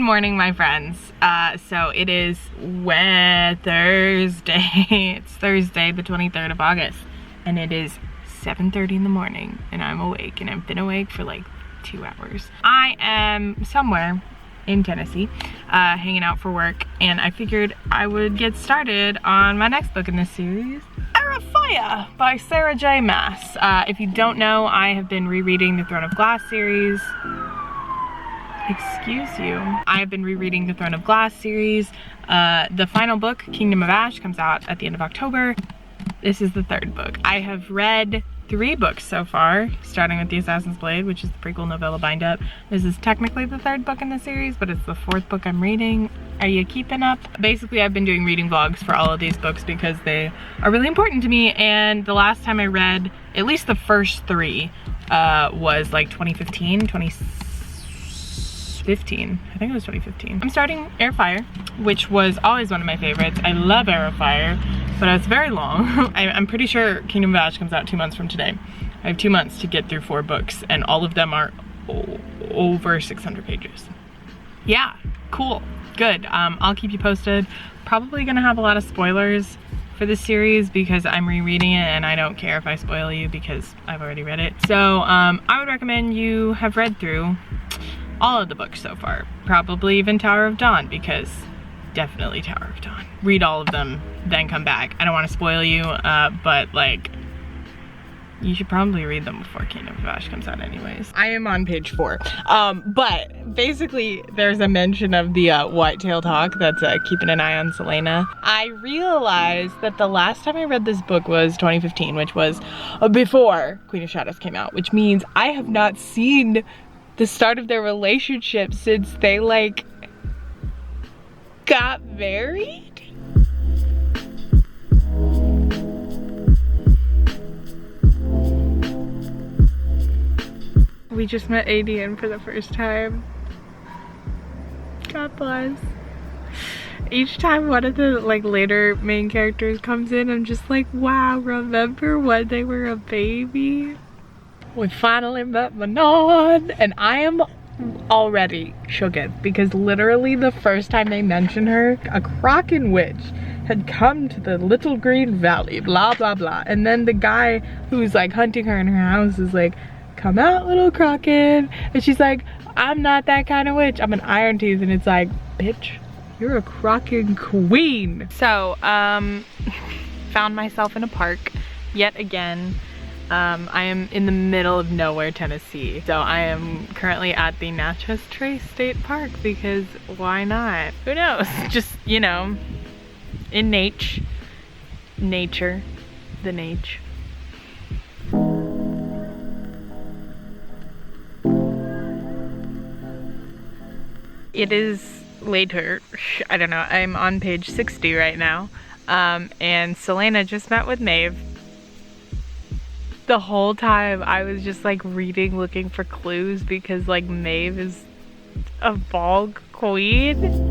morning, my friends. So it is Thursday. It's Thursday, the 23rd of August, and it is 7:30 in the morning, and I'm awake, and I've been awake for like 2 hours. I am somewhere in Tennessee, hanging out for work, and I figured I would get started on my next book in this series, Heir by Sarah J. Maas. If you don't know, I have been rereading the Throne of Glass series. Excuse you. I have been rereading the Throne of Glass series. The final book, Kingdom of Ash, comes out at the end of October. This is the 3rd book. I have read 3 books so far, starting with The Assassin's Blade, which is the prequel novella bind-up. This is technically the 3rd book in the series, but it's the 4th book I'm reading. Are you keeping up? Basically, I've been doing reading vlogs for all of these books because they are really important to me, and the last time I read at least the first 3 was like 2015, 2015. I think it was 2015. I'm starting Heir, which was always one of my favorites. I love Heir, but it's very long. I'm pretty sure Kingdom of Ash comes out 2 months from today. I have 2 months to get through 4 books, and all of them are over 600 pages. Yeah, cool, good. I'll keep you posted. Probably gonna have a lot of spoilers for this series because I'm rereading it, and I don't care if I spoil you because I've already read it. So I would recommend you have read through all of the books so far. Probably even Tower of Dawn, because definitely Tower of Dawn. Read all of them, then come back. I don't want to spoil you, but like, you should probably read them before Kingdom of Ash comes out anyways. I am on page 4. But basically there's a mention of the Whitetail Hawk that's keeping an eye on Selena. I realized that the last time I read this book was 2015, which was before Queen of Shadows came out, which means I have not seen the start of their relationship since they like got married. We just met ADN for the first time. God bless. Each time one of the like later main characters comes in, I'm just like, wow, remember when they were a baby? We finally met Manon, and I am already shooketh because literally the first time they mentioned her, a Kraken witch had come to the Little Green Valley, blah blah blah, and then the guy who's like hunting her in her house is like, come out, little Kraken, and she's like, I'm not that kind of witch, I'm an Iron Teeth, and it's like, bitch, you're a Kraken queen. So found myself in a park yet again. I am in the middle of nowhere, Tennessee. So I am currently at the Natchez Trace State Park because why not? Who knows? Just, you know, in nature, the nature. It is later, I don't know, I'm on page 60 right now. And Selena just met with Maeve. The whole time I was just like reading, looking for clues because like Maeve is a Volg queen.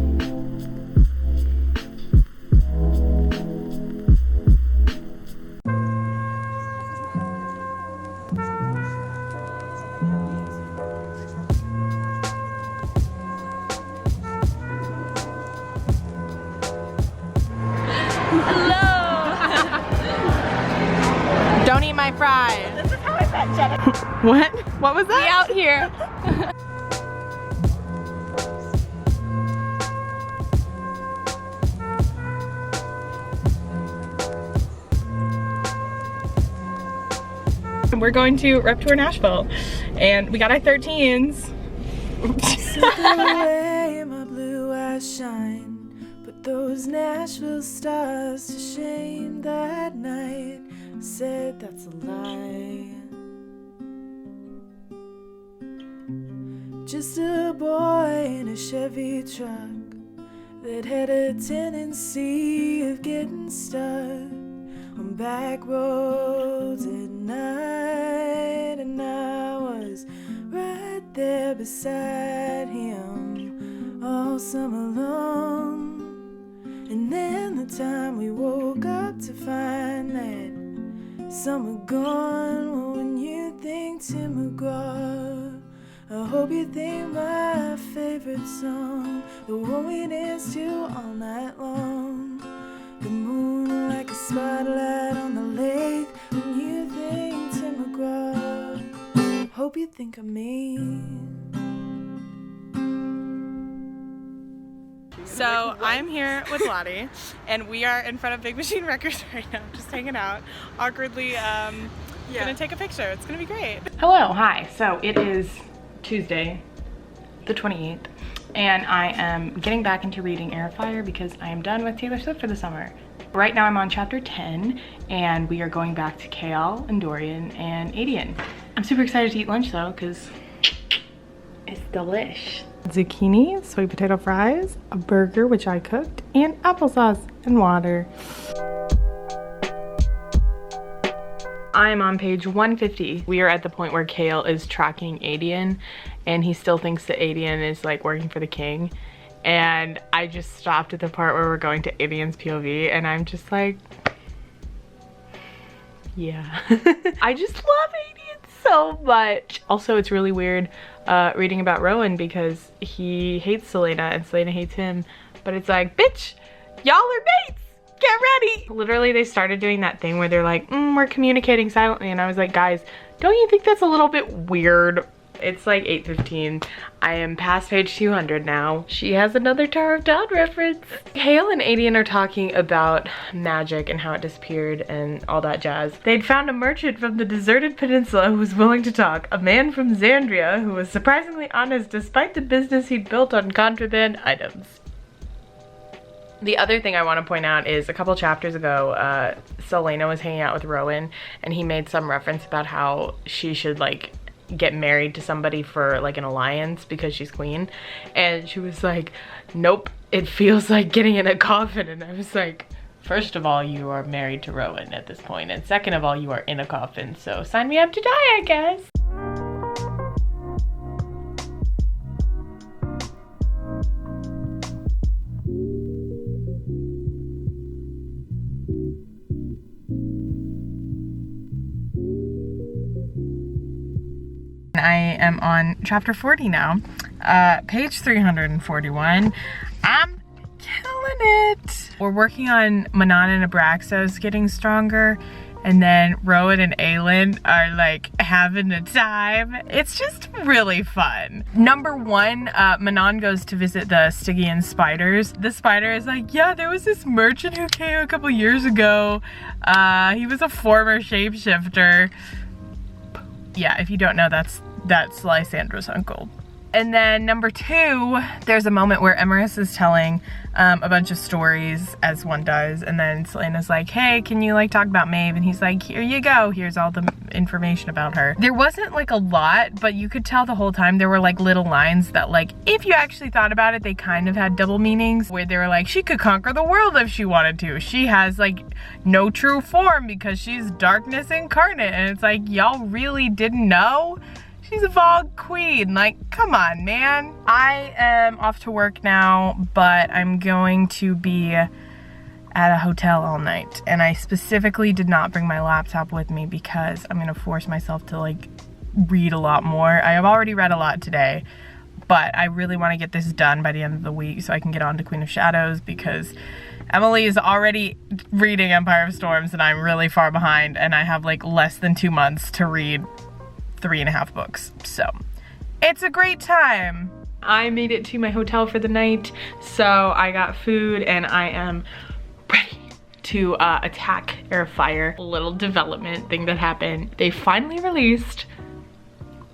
Don't eat my fries. This is how I met Jennifer. What? What was that? Be out here. We're going to Rep Tour Nashville, and we got our 13s. My blue eyes shine, put those Nashville stars to shame. That night I said that's a lie. Just a boy in a Chevy truck that had a tendency of getting stuck on back roads at night, and I was right there beside him all summer long. And then the time we woke up to find that summer gone, well, when you think Tim McGraw I hope you think my favorite song, the one we dance to all night long. The moon like a spotlight on the lake when you think Tim McGraw. Hope you think of me. So I'm here with Lottie, and we are in front of Big Machine Records right now, just hanging out, awkwardly gonna take a picture. It's gonna be great. Hello, hi. So it is Tuesday, the 28th, and I am getting back into reading Heir because I am done with Taylor Swift for the summer. Right now I'm on chapter 10, and we are going back to Kale and Dorian and Adian. I'm super excited to eat lunch though, because it's delish. Zucchini, sweet potato fries, a burger which I cooked, and applesauce and water. I am on page 150. We are at the point where Kale is tracking Adian, and he still thinks that Adian is like working for the king. And I just stopped at the part where we're going to Adian's POV, and I'm just like, yeah. I just love Adian so much. Also, it's really weird reading about Rowan because he hates Selena and Selena hates him, but it's like, bitch, y'all are mates, get ready. Literally, they started doing that thing where they're like, we're communicating silently, and I was like, guys, don't you think that's a little bit weird? It's like 8:15. I am past page 200 now. She has another Tower of Dawn reference. Kale and Adian are talking about magic and how it disappeared and all that jazz. They'd found a merchant from the deserted peninsula who was willing to talk. A man from Xandria who was surprisingly honest despite the business he'd built on contraband items. The other thing I want to point out is a couple chapters ago, Selena was hanging out with Rowan, and he made some reference about how she should like get married to somebody for like an alliance because she's queen, and she was like, nope, it feels like getting in a coffin. And I was like, first of all, you are married to Rowan at this point, and second of all, you are in a coffin, so sign me up to die, I guess. I am on chapter 40 now, page 341. I'm killing it. We're working on Manon and Abraxos getting stronger, and then Rowan and Aelin are like having a time. It's just really fun. Number one, Manon goes to visit the Stygian spiders. The spider is like, yeah, there was this merchant who came a couple years ago. He was a former shapeshifter. Yeah, if you don't know, that's Lysandra's uncle. And then number two, there's a moment where Emerus is telling a bunch of stories, as one does, and then Selena's like, hey, can you like talk about Maeve? And he's like, here you go, here's all the information about her. There wasn't like a lot, but you could tell the whole time there were like little lines that like, if you actually thought about it, they kind of had double meanings, where they were like, she could conquer the world if she wanted to. She has like no true form because she's darkness incarnate. And it's like, y'all really didn't know? She's a Vogue queen. Like, come on, man. I am off to work now, but I'm going to be at a hotel all night. And I specifically did not bring my laptop with me because I'm gonna force myself to like read a lot more. I have already read a lot today, but I really want to get this done by the end of the week so I can get on to Queen of Shadows, because Emily is already reading Empire of Storms and I'm really far behind, and I have like less than 2 months to read 3.5 books. So it's a great time. I made it to my hotel for the night, so I got food and I am ready to attack Heir. A little development thing that happened. They finally released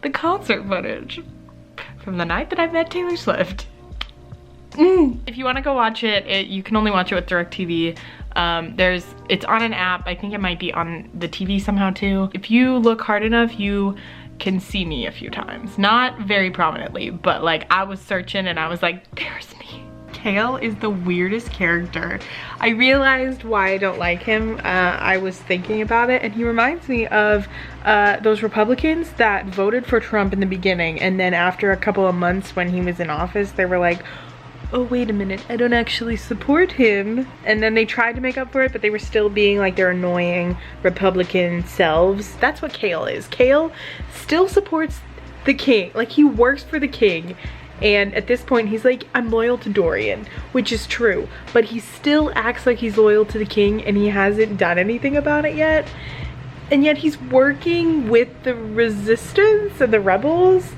the concert footage from the night that I met Taylor Swift. If you want to go watch it, you can only watch it with DirecTV. It's on an app. I think it might be on the TV somehow too. If you look hard enough, you can see me a few times. Not very prominently, but like I was searching and I was like, there's me. Kale is the weirdest character. I realized why I don't like him. I was thinking about it, and he reminds me of those Republicans that voted for Trump in the beginning, and then after a couple of months when he was in office, they were like, oh, wait a minute, I don't actually support him. And then they tried to make up for it, but they were still being like their annoying Republican selves. That's what Kale is. Kale still supports the king. Like, he works for the king. And at this point, he's like, I'm loyal to Dorian, which is true. But he still acts like he's loyal to the king and he hasn't done anything about it yet. And yet he's working with the resistance and the rebels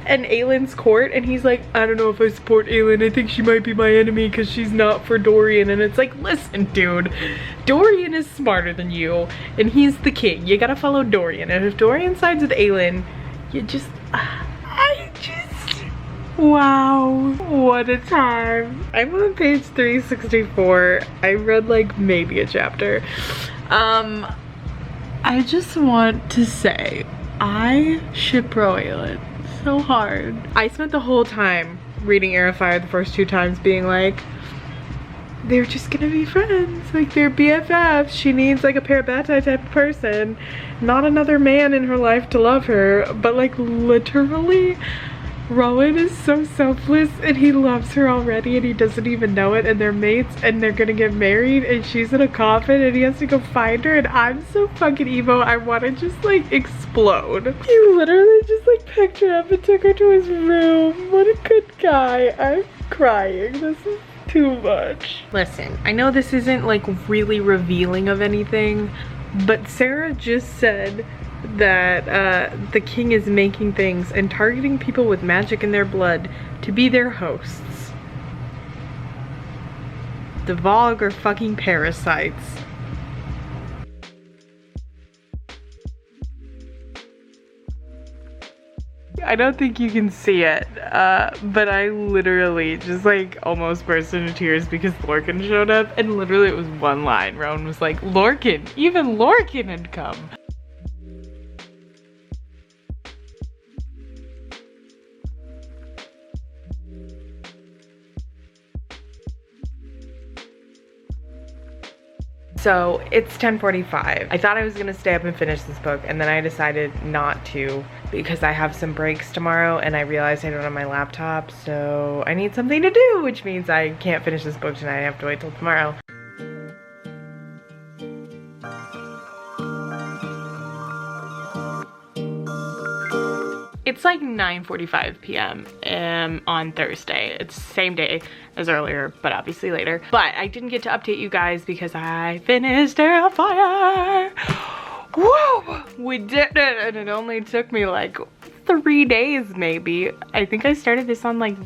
and Aelin's court. And he's like, I don't know if I support Aelin. I think she might be my enemy because she's not for Dorian. And it's like, listen, dude, Dorian is smarter than you. And he's the king. You gotta follow Dorian. And if Dorian sides with Aelin, you just... Wow, what a time. I'm on page 364. I read like maybe a chapter. I just want to say, I ship Aelin so hard. I spent the whole time reading Heir of Fire the first 2 times being like, they're just gonna be friends, like they're BFFs. She needs like a Parabatai type of person, not another man in her life to love her, but like literally Rowan is so selfless and he loves her already and he doesn't even know it, and they're mates and they're gonna get married and she's in a coffin and he has to go find her, and I'm so fucking emo. I want to just like explode. He literally just like picked her up and took her to his room. What a good guy. I'm crying. This is too much. Listen, I know this isn't like really revealing of anything, but Sarah just said that the king is making things and targeting people with magic in their blood to be their hosts. The Vogue are fucking parasites. I don't think you can see it, but I literally just like almost burst into tears because Lorcan showed up, and literally it was one line. Rowan was like, Lorcan, even Lorcan had come. So it's 10:45. I thought I was gonna stay up and finish this book, and then I decided not to because I have some breaks tomorrow and I realized I don't have my laptop, so I need something to do, which means I can't finish this book tonight. I have to wait till tomorrow. It's like 9:45 p.m. On Thursday. It's the same day as earlier, but obviously later. But I didn't get to update you guys because I finished Heir of Fire. Woo! We did it, and it only took me like 3 days maybe. I think I started this on like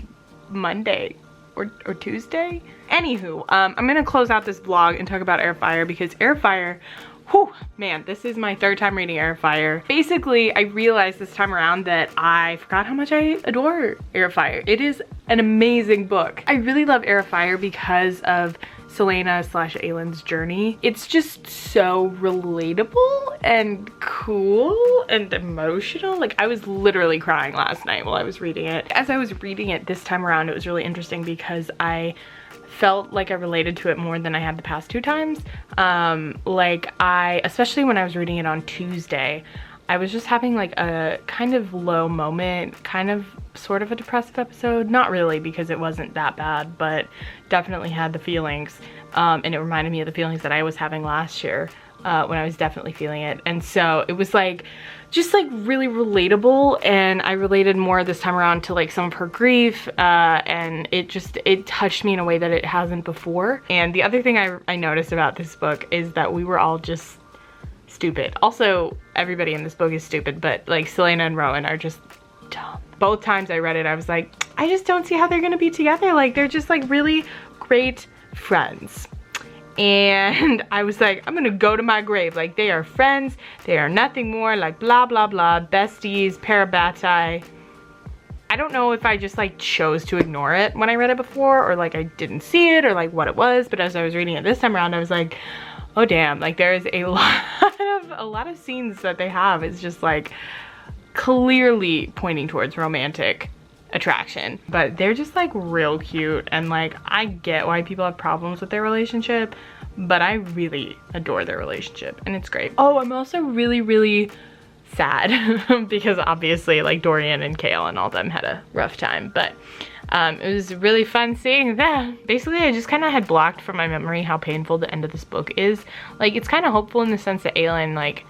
Monday or Tuesday. Anywho, I'm gonna close out this vlog and talk about Heir of Fire because Heir of Fire, whew, man, this is my 3rd time reading Heir of Fire. Basically, I realized this time around that I forgot how much I adore Heir of Fire. It is an amazing book. I really love Heir of Fire because of Celaena / Aelin's journey. It's just so relatable and cool and emotional. Like, I was literally crying last night while I was reading it. As I was reading it this time around, it was really interesting because I felt like I related to it more than I had the past 2 times. Especially when I was reading it on Tuesday, I was just having like a kind of low moment, kind of sort of a depressive episode. Not really, because it wasn't that bad, but definitely had the feelings. And it reminded me of the feelings that I was having last year when I was definitely feeling it. And so it was like, just like really relatable, and I related more this time around to like some of her grief, and it touched me in a way that it hasn't before. And the other thing I noticed about this book is that we were all just stupid. Also, everybody in this book is stupid, but like Celaena and Rowan are just dumb. Both times I read it, I was like, I just don't see how they're gonna be together. Like, they're just like really great friends. And I was like, I'm gonna go to my grave. Like, they are friends, they are nothing more, like blah blah blah, besties, Parabatai. I don't know if I just like chose to ignore it when I read it before, or like I didn't see it, or like what it was, but as I was reading it this time around, I was like, oh damn, like there is a lot of scenes that they have. It's just like clearly pointing towards romantic attraction, but they're just like real cute, and like I get why people have problems with their relationship, but I really adore their relationship and it's great. Oh, I'm also really sad because obviously like Dorian and Kale and all them had a rough time, but it was really fun seeing that. Basically, I just kind of had blocked from my memory how painful the end of this book is. Like, it's kind of hopeful in the sense that Aelin like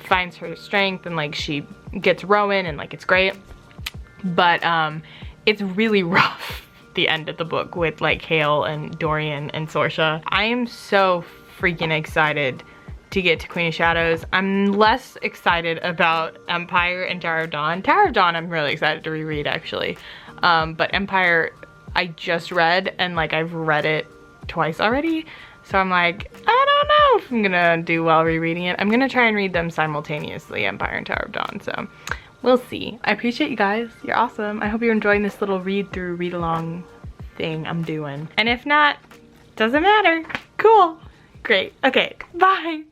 finds her strength and like she gets Rowan and like it's great. but it's really rough, the end of the book, with like Hale and Dorian and Sorsha. I am so freaking excited to get to Queen of Shadows. I'm less excited about Empire and Tower of Dawn. Tower of Dawn I'm really excited to reread, actually. But Empire I just read, and like I've read it twice already. So I'm like, I don't know if I'm gonna do well rereading it. I'm gonna try and read them simultaneously, Empire and Tower of Dawn, so we'll see. I appreciate you guys. You're awesome. I hope you're enjoying this little read through, read along thing I'm doing. And if not, doesn't matter. Cool. Great. Okay, bye.